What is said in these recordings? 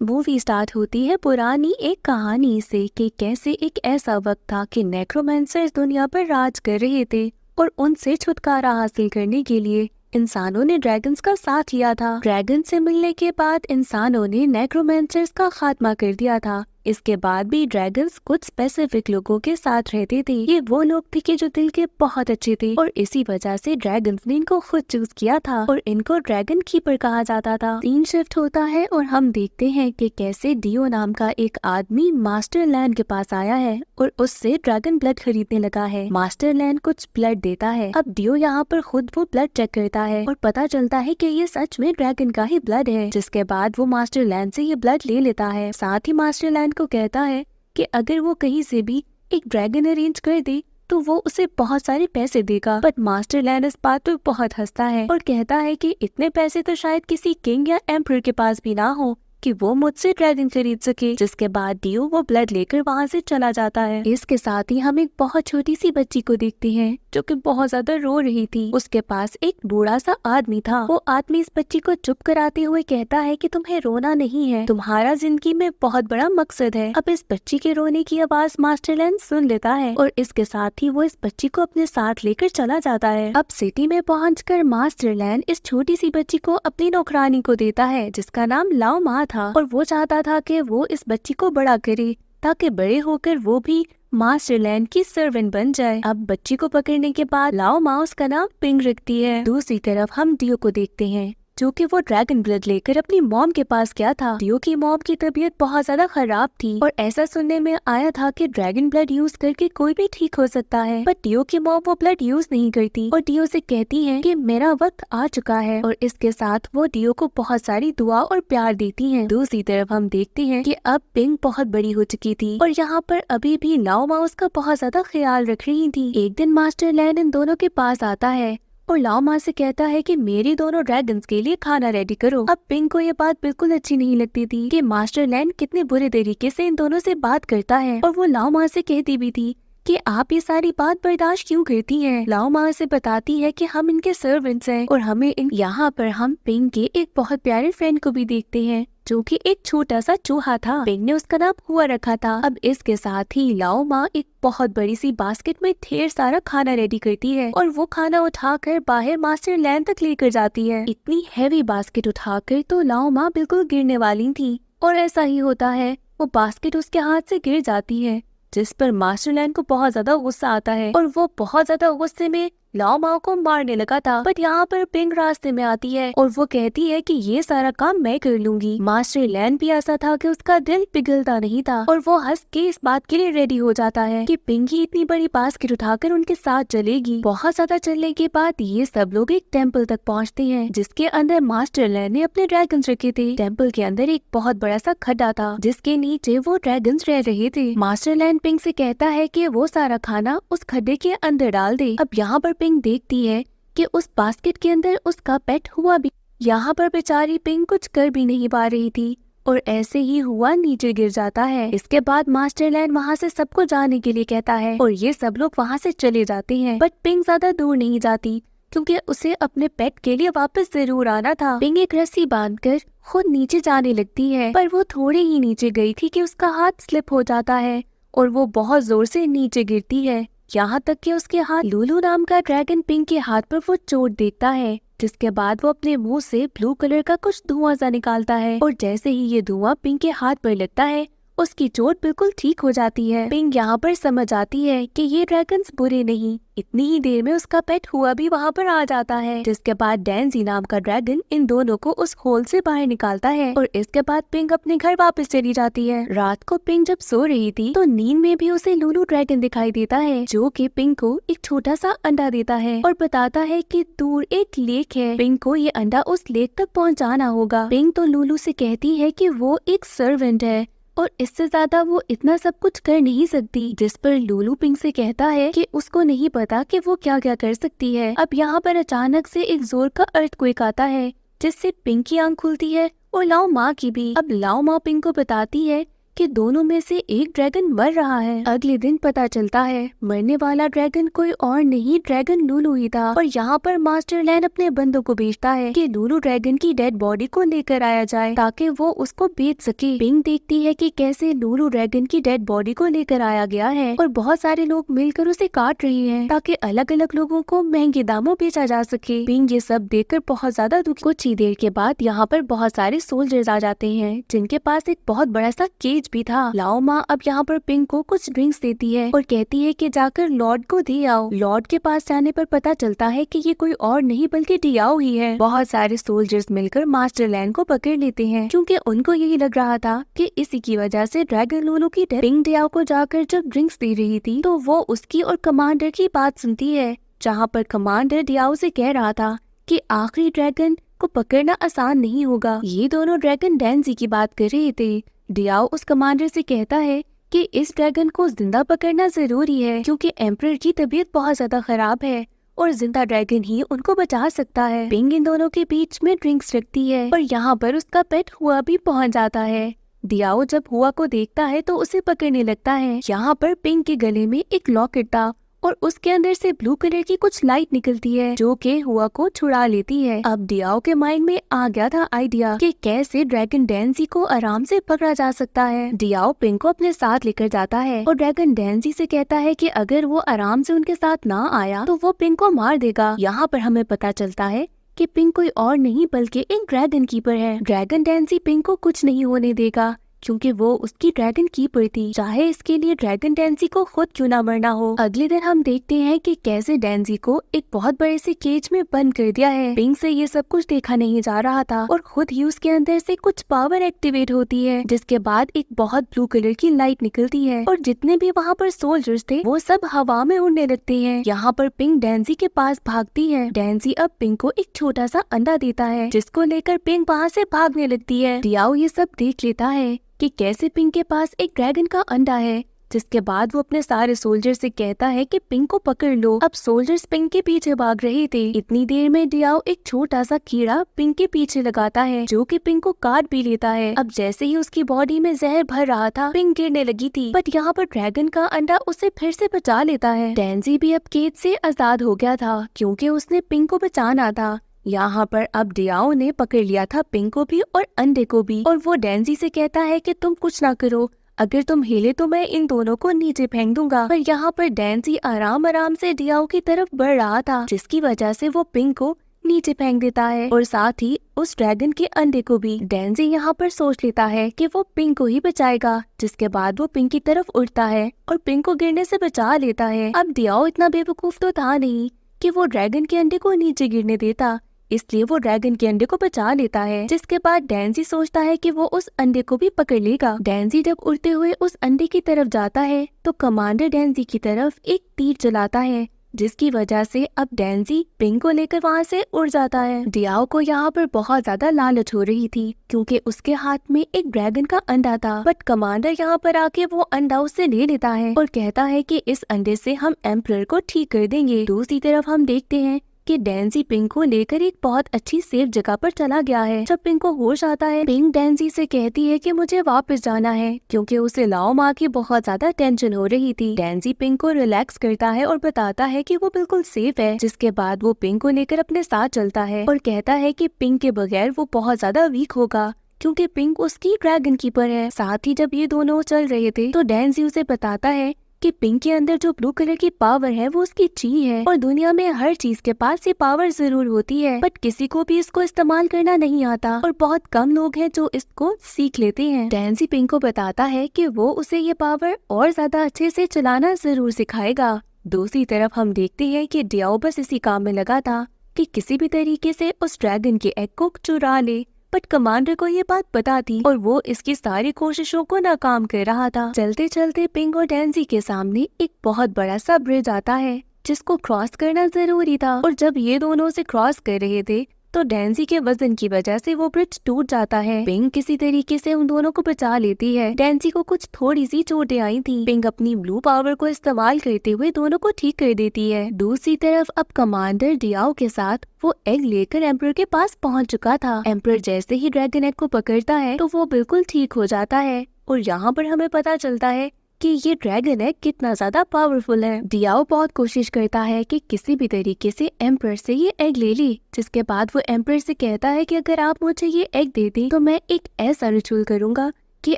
Movie start होती है पुरानी एक कहानी से कि कैसे एक ऐसा वक्त था कि नेक्रोमेंसर्स दुनिया पर राज कर रहे थे और उनसे छुटकारा हासिल करने के लिए इंसानों ने ड्रैगन्स का साथ लिया था। ड्रैगन से मिलने के बाद इंसानों ने नेक्रोमेंसर्स का खात्मा कर दिया था। इसके बाद भी ड्रैगन्स कुछ स्पेसिफिक लोगों के साथ रहते थे। ये वो लोग थे कि जो दिल के बहुत अच्छे थे और इसी वजह से ड्रैगन्स ने इनको खुद चूज किया था और इनको ड्रैगन कीपर कहा जाता था। सीन शिफ्ट होता है और हम देखते हैं कि कैसे डियो नाम का एक आदमी मास्टर लैंड के पास आया है और उससे ड्रैगन ब्लड खरीदने लगा है। मास्टर लैंड कुछ ब्लड देता है। अब डियो यहाँ पर खुद वो ब्लड चेक करता है और पता चलता है कि ये सच में ड्रैगन का ही ब्लड है, जिसके बाद वो मास्टर लैंड से ये ब्लड ले लेता है। साथ ही मास्टर लैंड को कहता है कि अगर वो कहीं से भी एक ड्रैगन अरेंज कर दे तो वो उसे बहुत सारे पैसे देगा। बट मास्टर लैंड इस बात पे बहुत हंसता है और कहता है कि इतने पैसे तो शायद किसी किंग या एम्परर के पास भी ना हो कि वो मुझसे ड्रैगन खरीद सके। जिसके बाद डियो वो ब्लड लेकर वहाँ से चला जाता है। इसके साथ ही हम एक बहुत छोटी सी बच्ची को देखते हैं जो कि बहुत ज्यादा रो रही थी। उसके पास एक बूढ़ा सा आदमी था। वो आदमी इस बच्ची को चुप कराते हुए कहता है कि तुम्हें रोना नहीं है, तुम्हारा जिंदगी में बहुत बड़ा मकसद है। अब इस बच्ची के रोने की आवाज मास्टर लैंड सुन लेता है और इसके साथ ही वो इस बच्ची को अपने साथ लेकर चला जाता है। अब सिटी में पहुंचकर मास्टर लैंड इस छोटी सी बच्ची को अपनी नौकरानी को देता है जिसका नाम लाओ मा था और वो चाहता था कि वो इस बच्ची को बड़ा करे ताकि बड़े होकर वो भी मास्टर लैंड की सर्वेंट बन जाए। अब बच्ची को पकड़ने के बाद लाओ मा उसका नाम पिंग रखती है। दूसरी तरफ हम डियो को देखते हैं जो कि वो ड्रैगन ब्लड लेकर अपनी मॉम के पास गया था। डियो की मॉम की तबीयत बहुत ज्यादा खराब थी और ऐसा सुनने में आया था कि ड्रैगन ब्लड यूज करके कोई भी ठीक हो सकता है। बट डियो की मॉम वो ब्लड यूज नहीं करती और डियो से कहती है कि मेरा वक्त आ चुका है और इसके साथ वो डियो को बहुत सारी दुआ और प्यार देती है। दूसरी तरफ हम देखते हैं कि अब पिंग बहुत बड़ी हो चुकी थी और यहाँ पर अभी भी लाओ मा उसका बहुत ज्यादा ख्याल रख रही थी। एक दिन मास्टर लैंड इन दोनों के पास आता है और लाओ मा से कहता है कि मेरी दोनों ड्रैगन्स के लिए खाना रेडी करो। अब पिंग को ये बात बिल्कुल अच्छी नहीं लगती थी कि मास्टर लैंड कितने बुरे तरीके से इन दोनों से बात करता है और वो लाओ मा से कहती भी थी कि आप ये सारी बात बर्दाश्त क्यों करती हैं। लाओ मा से बताती है कि हम इनके सर्वेंट्स हैं और हमें यहाँ पर हम पिंग के एक बहुत प्यारे फ्रेंड को भी देखते हैं जो कि एक छोटा सा चूहा था। पिंग ने उसका नाम हुआ रखा था। अब इसके साथ ही लाओ मा एक बहुत बड़ी सी बास्केट में ढेर सारा खाना रेडी करती है और वो खाना उठाकर बाहर मास्टर लैंड तक लेकर जाती है। इतनी हैवी बास्केट उठाकर तो लाओ मा बिल्कुल गिरने वाली थी और ऐसा ही होता है, वो बास्केट उसके हाथ से गिर जाती है जिस पर मास्टर लैंड को बहुत ज्यादा गुस्सा आता है और वो बहुत ज्यादा गुस्से में लाओ मा को मारने लगा था। बट यहाँ पर पिंग रास्ते में आती है और वो कहती है कि ये सारा काम मैं कर लूंगी। मास्टर लैंड भी ऐसा था कि उसका दिल पिघलता नहीं था और वो हंस के इस बात के लिए रेडी हो जाता है कि पिंग ही इतनी बड़ी बास्केट उठाकर उनके साथ चलेगी। बहुत ज्यादा चलने के बाद ये सब लोग एक टेम्पल तक पहुँचते हैं जिसके अंदर मास्टर लैंड ने अपने ड्रैगन्स रखे थे। टेम्पल के अंदर एक बहुत बड़ा सा खड्डा था जिसके नीचे वो ड्रैगन्स रह रहे थे। मास्टर लैंड पिंग से कहता है कि वो सारा खाना उस खड्डे के अंदर डाल दे। अब यहाँ पर पिंग देखती है कि उस बास्केट के अंदर उसका पेट हुआ भी। यहाँ पर बेचारी पिंग कुछ कर भी नहीं पा रही थी और ऐसे ही हुआ नीचे गिर जाता है। इसके बाद मास्टर लैंड वहाँ से सबको जाने के लिए कहता है और ये सब लोग वहाँ से चले जाते हैं। बट पिंग ज्यादा दूर नहीं जाती क्योंकि उसे अपने पेट के लिए वापस जरूर आना था। पिंग एक रस्सी बांधकर खुद नीचे जाने लगती है पर वो थोड़े ही नीचे गई थी कि उसका हाथ स्लिप हो जाता है और वो बहुत जोर से नीचे गिरती है, यहाँ तक कि उसके हाथ लूलू नाम का ड्रैगन पिंग के हाथ पर वो चोट देता है। जिसके बाद वो अपने मुंह से ब्लू कलर का कुछ धुआं सा निकालता है और जैसे ही ये धुआं पिंग के हाथ पर लगता है उसकी चोट बिल्कुल ठीक हो जाती है। पिंग यहाँ पर समझ आती है कि ये ड्रैगन्स बुरे नहीं। इतनी ही देर में उसका पेट हुआ भी वहाँ पर आ जाता है जिसके बाद डैंजी नाम का ड्रैगन इन दोनों को उस होल से बाहर निकालता है और इसके बाद पिंग अपने घर वापस चली जाती है। रात को पिंग जब सो रही थी तो नींद में भी उसे लूलू ड्रैगन दिखाई देता है जो कि पिंग को एक छोटा सा अंडा देता है और बताता है कि दूर एक लेक है, पिंग को ये अंडा उस लेक तक पहुँचाना होगा। पिंग तो लूलू से कहती है कि वो एक सर्वेंट है और इससे ज्यादा वो इतना सब कुछ कर नहीं सकती, जिस पर लूलू पिंग से कहता है कि उसको नहीं पता कि वो क्या क्या कर सकती है। अब यहाँ पर अचानक से एक जोर का अर्थक्वेक आता है जिससे पिंग की आंख खुलती है और लाओ मा की भी। अब लाओ मा पिंग को बताती है कि दोनों में से एक ड्रैगन मर रहा है। अगले दिन पता चलता है मरने वाला ड्रैगन कोई और नहीं, ड्रैगन लूलू ही था। और यहाँ पर मास्टर लैन अपने बंदों को भेजता है कि लूलू ड्रैगन की डेड बॉडी को लेकर आया जाए ताकि वो उसको बेच सके। पिंक देखती है कि कैसे लूलू ड्रैगन की डेड बॉडी को लेकर आया गया है और बहुत सारे लोग मिलकर उसे काट रहे हैं ताकि अलग अलग लोगों को महंगे दामों बेचा जा सके। पिंक ये सब देखकर बहुत ज्यादा दुखी। कुछ ही देर के बाद यहाँ पर बहुत सारे सोल्जर्स आ जाते हैं जिनके पास एक बहुत बड़ा सा केज भी था। लाओ माँ अब यहाँ पर पिंक को कुछ ड्रिंक्स देती है और कहती है कि जाकर लॉर्ड को दे आओ। लॉर्ड के पास जाने पर पता चलता है कि ये कोई और नहीं बल्कि डियाओ ही है। बहुत सारे सोल्जर्स मिलकर मास्टर लैन को पकड़ लेते हैं क्योंकि उनको यही लग रहा था कि इसी की वजह से ड्रैगन लूलू की डेथ। पिंक डियाओ को जाकर जब ड्रिंक्स दे रही थी तो वो उसकी और कमांडर की बात सुनती है, जहाँ पर कमांडर डियाओ से कह रहा था कि आखिरी ड्रैगन को पकड़ना आसान नहीं होगा। ये दोनों ड्रैगन डेंजी की बात कर रहे थे। डियाओ उस कमांडर से कहता है कि इस ड्रैगन को जिंदा पकड़ना जरूरी है क्योंकि एम्परर की तबीयत बहुत ज्यादा खराब है और जिंदा ड्रैगन ही उनको बचा सकता है। पिंक इन दोनों के बीच में ड्रिंक्स रखती है और यहाँ पर उसका पेट हुआ भी पहुँच जाता है। डियाओ जब हुआ को देखता है तो उसे पकड़ने लगता है। यहाँ पर पिंक के गले में एक लॉकेट था और उसके अंदर से ब्लू कलर की कुछ लाइट निकलती है जो कि हुआ को छुड़ा लेती है। अब डियाओ के माइंड में आ गया था आइडिया कि कैसे ड्रैगन डेंजी को आराम से पकड़ा जा सकता है। डियाओ पिंक को अपने साथ लेकर जाता है और ड्रैगन डेंजी से कहता है कि अगर वो आराम से उनके साथ ना आया तो वो पिंक को मार देगा। यहाँ पर हमें पता चलता है कि पिंक कोई और नहीं बल्कि एक ड्रैगन कीपर है। ड्रैगन डेंजी पिंक को कुछ नहीं होने देगा क्योंकि वो उसकी ड्रैगन कीपर थी, चाहे इसके लिए ड्रैगन डेंजी को खुद क्यों ना मरना हो। अगले दिन हम देखते हैं कि कैसे डेंजी को एक बहुत बड़े से केज में बंद कर दिया है। पिंक से ये सब कुछ देखा नहीं जा रहा था और खुद ही उसके अंदर से कुछ पावर एक्टिवेट होती है जिसके बाद एक बहुत ब्लू कलर की लाइट निकलती है और जितने भी वहाँ पर सोल्जर्स थे वो सब हवा में उड़ने लगते हैं। यहाँ पर पिंक डेंजी के पास भागती है। डेंजी अब पिंक को एक छोटा सा अंडा देता है जिसको लेकर पिंक वहाँ से भागने लगती है। डियाओ ये सब देख लेता है कि कैसे पिंक के पास एक ड्रैगन का अंडा है, जिसके बाद वो अपने सारे सोल्जर से कहता है कि पिंक को पकड़ लो। अब सोल्जर्स पिंक के पीछे भाग रहे थे। इतनी देर में डियाओ एक छोटा सा कीड़ा पिंक के पीछे लगाता है जो कि पिंक को काट भी लेता है। अब जैसे ही उसकी बॉडी में जहर भर रहा था पिंक गिरने लगी थी, बट यहाँ पर ड्रैगन का अंडा उसे फिर से बचा लेता है। डेंजी भी अब केज से आजाद हो गया था क्योंकि उसने पिंक को बचाना था। यहाँ पर अब डियाओ ने पकड़ लिया था पिंक को भी और अंडे को भी और वो डेंजी से कहता है कि तुम कुछ ना करो, अगर तुम हिले तो मैं इन दोनों को नीचे फेंक दूंगा। पर यहाँ पर डेंजी आराम आराम से डियाओ की तरफ बढ़ रहा था जिसकी वजह से वो पिंक को नीचे फेंक देता है और साथ ही उस ड्रैगन के अंडे को भी। डेंजी यहाँ पर सोच लेता है कि वो पिंक को ही बचाएगा, जिसके बाद वो पिंक की तरफ उड़ता है और पिंक को गिरने से बचा लेता है। अब डियाओ इतना बेवकूफ तो था नहीं कि वो ड्रैगन के अंडे को नीचे गिरने देता, इसलिए वो ड्रैगन के अंडे को बचा लेता है। जिसके बाद डेंजी सोचता है कि वो उस अंडे को भी पकड़ लेगा। डेंजी जब उड़ते हुए उस अंडे की तरफ जाता है तो कमांडर डेंजी की तरफ एक तीर चलाता है जिसकी वजह से अब डेंजी पिंक को लेकर वहाँ से उड़ जाता है। डियाओ को यहाँ पर बहुत ज्यादा लालच हो रही थी क्योंकि उसके हाथ में एक ड्रैगन का अंडा था, बट कमांडर यहाँ पर आके वो अंडा उससे ले लेता है और कहता है कि इस अंडे से हम एम्परर को ठीक कर देंगे। दूसरी तरफ हम देखते हैं कि डेंजी पिंक को लेकर एक बहुत अच्छी सेफ जगह पर चला गया है। जब पिंक को होश आता है पिंक डेंजी से कहती है कि मुझे वापस जाना है क्योंकि उसे लाओ माँ की बहुत ज्यादा टेंशन हो रही थी। डेंजी पिंक को रिलैक्स करता है और बताता है कि वो बिल्कुल सेफ है। जिसके बाद वो पिंक को लेकर अपने साथ चलता है और कहता है कि पिंक के बगैर वो बहुत ज्यादा वीक होगा क्योंकि पिंक उसकी ड्रैगन कीपर है। साथ ही जब ये दोनों चल रहे थे तो डेंजी उसे बताता है कि पिंक के अंदर जो ब्लू कलर की पावर है वो उसकी ची है और दुनिया में हर चीज के पास ये पावर जरूर होती है, बट किसी को भी इसको इस्तेमाल करना नहीं आता और बहुत कम लोग हैं जो इसको सीख लेते हैं। डेंजी पिंक को बताता है कि वो उसे ये पावर और ज्यादा अच्छे से चलाना जरूर सिखाएगा। दूसरी तरफ हम देखते हैं कि डियाओ बस इसी काम में लगा था कि किसी भी तरीके से उस ड्रैगन के एग को चुरा ले, बट कमांडर को ये बात पता थी और वो इसकी सारी कोशिशों को नाकाम कर रहा था। चलते चलते पिंक और डेंजी के सामने एक बहुत बड़ा सा ब्रिज आता है जिसको क्रॉस करना जरूरी था और जब ये दोनों से क्रॉस कर रहे थे तो डेंजी के वजन की वजह से वो ब्रिज टूट जाता है। पिंक किसी तरीके से उन दोनों को बचा लेती है। डेंजी को कुछ थोड़ी सी चोटें आई थी। पिंक अपनी ब्लू पावर को इस्तेमाल करते हुए दोनों को ठीक कर देती है। दूसरी तरफ अब कमांडर डियाओ के साथ वो एग लेकर एम्परर के पास पहुंच चुका था। एम्परर जैसे ही ड्रैगन एग को पकड़ता है तो वो बिल्कुल ठीक हो जाता है और यहाँ पर हमें पता चलता है कि ये ड्रैगन एग कितना ज्यादा पावरफुल है। डियाओ बहुत कोशिश करता है कि किसी भी तरीके से एम्पर से ये एग ले ले, जिसके बाद वो एम्पर से कहता है कि अगर आप मुझे ये एग दे दें तो मैं एक ऐसा रिचुअल करूंगा कि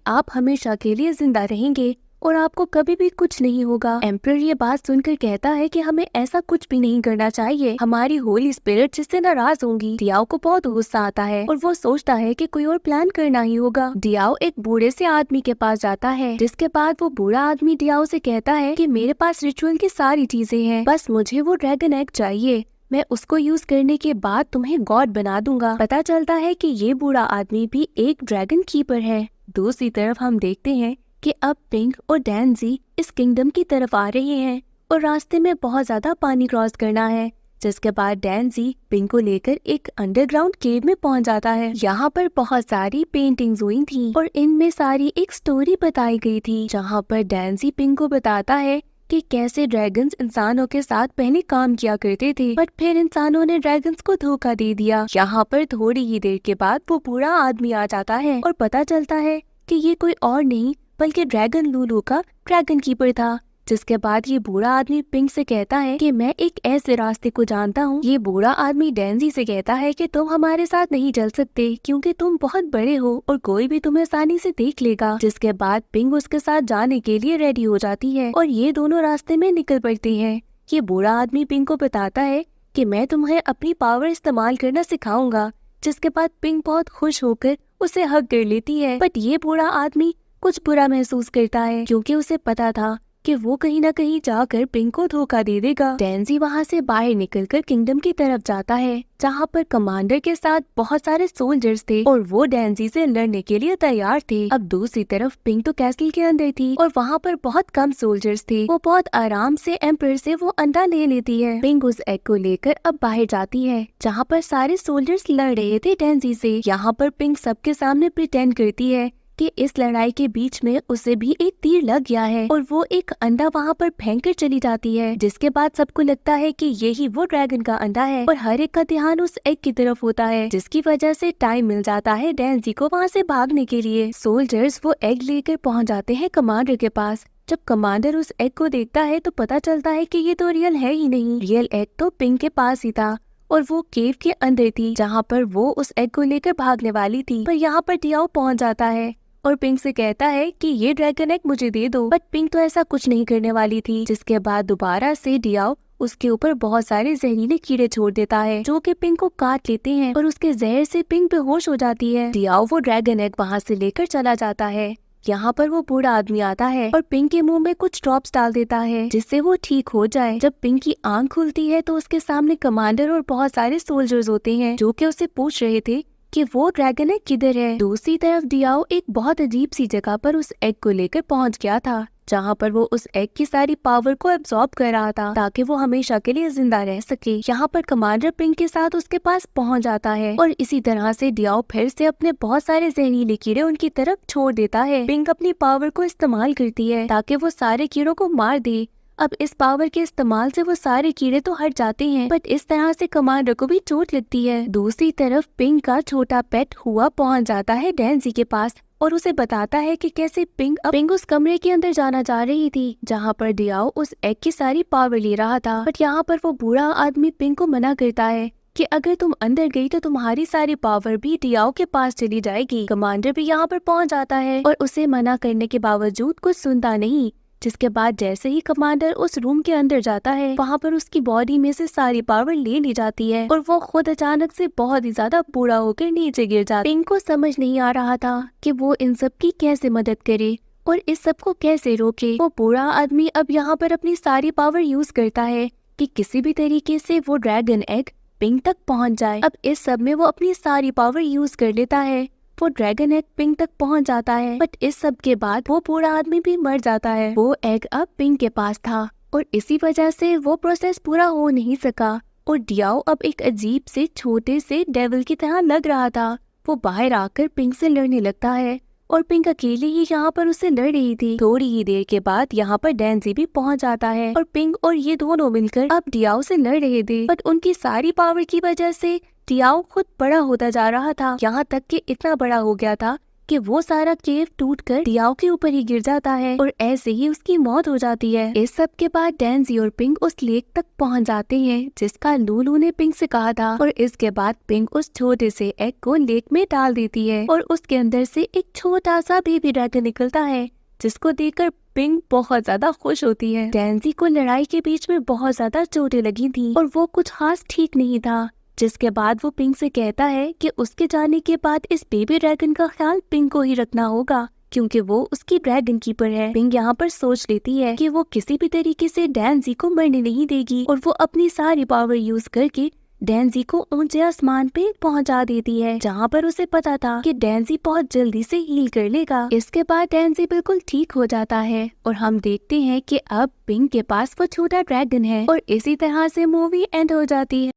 आप हमेशा के लिए जिंदा रहेंगे और आपको कभी भी कुछ नहीं होगा। एम्पर ये बात सुनकर कहता है कि हमें ऐसा कुछ भी नहीं करना चाहिए, हमारी होली स्पिरिट जिससे नाराज होंगी। डियाओ को बहुत गुस्सा आता है और वो सोचता है कि कोई और प्लान करना ही होगा। डियाओ एक बूढ़े से आदमी के पास जाता है, जिसके बाद वो बूढ़ा आदमी डियाओ से कहता है कि मेरे पास रिचुअल की सारी चीजें हैं, बस मुझे वो ड्रैगन एग चाहिए, मैं उसको यूज करने के बाद तुम्हें गॉड बना दूंगा। पता चलता है कि ये बूढ़ा आदमी भी एक ड्रैगन कीपर है। दूसरी तरफ हम देखते हैं कि अब पिंक और डैन्जी इस किंगडम की तरफ आ रहे हैं और रास्ते में बहुत ज्यादा पानी क्रॉस करना है, जिसके बाद डैन्जी पिंक को लेकर एक अंडरग्राउंड केव में पहुंच जाता है। यहाँ पर बहुत सारी पेंटिंग्स हुई थी और इनमें सारी एक स्टोरी बताई गई थी, जहाँ पर डैन्जी पिंक को बताता है कि कैसे ड्रैगन्स इंसानों के साथ पहले काम किया करते थे, बट फिर इंसानों ने ड्रैगन्स को धोखा दे दिया। यहाँ पर थोड़ी ही देर के बाद वो बूढ़ा आदमी आ जाता है और पता चलता है कि ये कोई और नहीं बल्कि ड्रैगन लूलू का ड्रैगन कीपर था। जिसके बाद ये बूढ़ा आदमी पिंक से कहता है कि मैं एक ऐसे रास्ते को जानता हूँ। ये बूढ़ा आदमी डैन्जी से कहता है कि तुम हमारे साथ नहीं चल सकते क्योंकि तुम बहुत बड़े हो और कोई भी तुम्हें आसानी से देख लेगा। जिसके बाद पिंक उसके साथ जाने के लिए रेडी हो जाती है और ये दोनों रास्ते में निकल पड़ते हैं। ये बूढ़ा आदमी पिंक को बताता है कि मैं तुम्हें अपनी पावर इस्तेमाल करना सिखाऊंगा। जिसके बाद पिंक बहुत खुश होकर उसे हक कर लेती है, बट ये बूढ़ा आदमी कुछ बुरा महसूस करता है क्योंकि उसे पता था कि वो कहीं न कहीं जाकर पिंक को धोखा दे देगा। डैन्जी वहाँ से बाहर निकलकर किंगडम की तरफ जाता है, जहाँ पर कमांडर के साथ बहुत सारे सोल्जर्स थे और वो डैन्जी से लड़ने के लिए तैयार थे। अब दूसरी तरफ पिंक तो कैसल के अंदर थी और वहाँ पर बहुत कम सोल्जर्स थे। वो बहुत आराम से एम्पर से वो अंडा ले लेती है। पिंक उस एग को लेकर अब बाहर जाती है, जहाँ पर सारे सोल्जर्स लड़ रहे थे डैन्जी से। यहाँ पर पिंक सबके सामने प्रिटेंड करती है कि इस लड़ाई के बीच में उसे भी एक तीर लग गया है और वो एक अंडा वहाँ पर फेंक कर चली जाती है। जिसके बाद सबको लगता है कि यही वो ड्रैगन का अंडा है और हर एक का ध्यान उस एग की तरफ होता है, जिसकी वजह से टाइम मिल जाता है डैन्जी को वहाँ से भागने के लिए। सोल्जर्स वो एग लेकर पहुँच जाते हैं कमांडर के पास। जब कमांडर उस एग को देखता है तो पता चलता है कि ये तो रियल है ही नहीं। रियल एग तो पिंक के पास ही था और वो केव के अंदर थी, जहाँ पर वो उस एग को लेकर भागने वाली थी। पर यहाँ पर डियाओ पहुँच जाता है और पिंक से कहता है कि ये ड्रैगन एग मुझे दे दो, बट पिंक तो ऐसा कुछ नहीं करने वाली थी। जिसके बाद दोबारा से डियाओ उसके ऊपर बहुत सारे जहरीले कीड़े छोड़ देता है, जो कि पिंक को काट लेते हैं और उसके जहर से पिंक बेहोश हो जाती है। डियाओ वो ड्रैगन एग वहाँ से लेकर चला जाता है। यहाँ पर वो बूढ़ा आदमी आता है और पिंक के मुंह में कुछ ड्रॉप्स डाल देता है, जिससे वो ठीक हो जाए। जब पिंक की आंख खुलती है तो उसके सामने कमांडर और बहुत सारे सोल्जर्स होते हैं, जो कि उससे पूछ रहे थे कि वो ड्रैगन एग किधर है। दूसरी तरफ डियाओ एक बहुत अजीब सी जगह पर उस एग को लेकर पहुंच गया था, जहां पर वो उस एग की सारी पावर को एब्जॉर्ब कर रहा था ताकि वो हमेशा के लिए जिंदा रह सके। यहाँ पर कमांडर पिंक के साथ उसके पास पहुंच जाता है और इसी तरह से डियाओ फिर से अपने बहुत सारे जहरीले कीड़े उनकी तरफ छोड़ देता है। पिंक अपनी पावर को इस्तेमाल करती है ताकि वो सारे कीड़ों को मार दे। अब इस पावर के इस्तेमाल से वो सारे कीड़े तो हट जाते हैं, बट इस तरह से कमांडर को भी चोट लगती है। दूसरी तरफ पिंक का छोटा पेट हुआ पहुंच जाता है डैन्जी के पास और उसे बताता है कि कैसे पिंक उस कमरे के अंदर जाना चाह रही थी, जहां पर डियाओ उस एग की सारी पावर ले रहा था। बट यहाँ पर वो बूढ़ा आदमी पिंक को मना करता है कि अगर तुम अंदर गई तो तुम्हारी सारी पावर भी डियाओ के पास चली जाएगी। कमांडर भी यहाँ पर पहुंच जाता है और उसे मना करने के बावजूद कुछ सुनता नहीं। जिसके बाद जैसे ही कमांडर उस रूम के अंदर जाता है, वहाँ पर उसकी बॉडी में से सारी पावर ले ली जाती है और वो खुद अचानक से बहुत ही ज्यादा बूढ़ा होकर नीचे गिर जाता है। पिंक को समझ नहीं आ रहा था कि वो इन सब की कैसे मदद करे और इस सब को कैसे रोके। वो बूढ़ा आदमी अब यहाँ पर अपनी सारी पावर यूज करता है कि किसी भी तरीके से वो ड्रैगन एग पिंक तक पहुँच जाए। अब इस सब में वो अपनी सारी पावर यूज कर लेता है। वो ड्रैगन एग पिंक तक पहुंच जाता है, बट इस सब के बाद वो बूढ़ा आदमी भी मर जाता है। वो एग अब पिंक के पास था और इसी वजह से वो प्रोसेस पूरा हो नहीं सका और डियाओ अब एक अजीब से छोटे से डेविल की तरह लग रहा था। वो बाहर आकर पिंक से लड़ने लगता है और पिंक अकेली ही यहाँ पर उससे लड़ रही थी। थोड़ी ही देर के बाद यहाँ पर डैन्जी भी पहुँच जाता है और पिंक और ये दोनों मिलकर अब डियाओ से लड़ रहे थे, बट उनकी सारी पावर की वजह से डियाओ खुद बड़ा होता जा रहा था, यहाँ तक कि इतना बड़ा हो गया था कि वो सारा केव टूटकर डियाओ के ऊपर ही गिर जाता है और ऐसे ही उसकी मौत हो जाती है। इस सब के बाद डैन्जी और पिंक उस लेक तक पहुंच जाते हैं जिसका लूलू ने पिंक से कहा था और इसके बाद पिंक उस छोटे से एग को लेक में डाल देती है और उसके अंदर से एक छोटा सा बेबी ड्रैगन निकलता है, जिसको देखकर पिंक बहुत ज्यादा खुश होती है। डैन्जी को लड़ाई के बीच में बहुत ज्यादा चोटें लगी थी और वो कुछ खास ठीक नहीं था, जिसके बाद वो पिंक से कहता है कि उसके जाने के बाद इस बेबी ड्रैगन का ख्याल पिंक को ही रखना होगा क्योंकि वो उसकी ड्रैगन कीपर है। पिंक यहाँ पर सोच लेती है कि वो किसी भी तरीके से डैन्जी को मरने नहीं देगी और वो अपनी सारी पावर यूज करके डैन्जी को ऊंचे आसमान पे पहुंचा देती है, जहाँ पर उसे पता था कि डैन्जी बहुत जल्दी से हील कर लेगा। इसके बाद डैन्जी बिल्कुल ठीक हो जाता है और हम देखते हैं कि अब पिंक के पास वो छोटा ड्रैगन है और इसी तरह से मूवी एंड हो जाती है।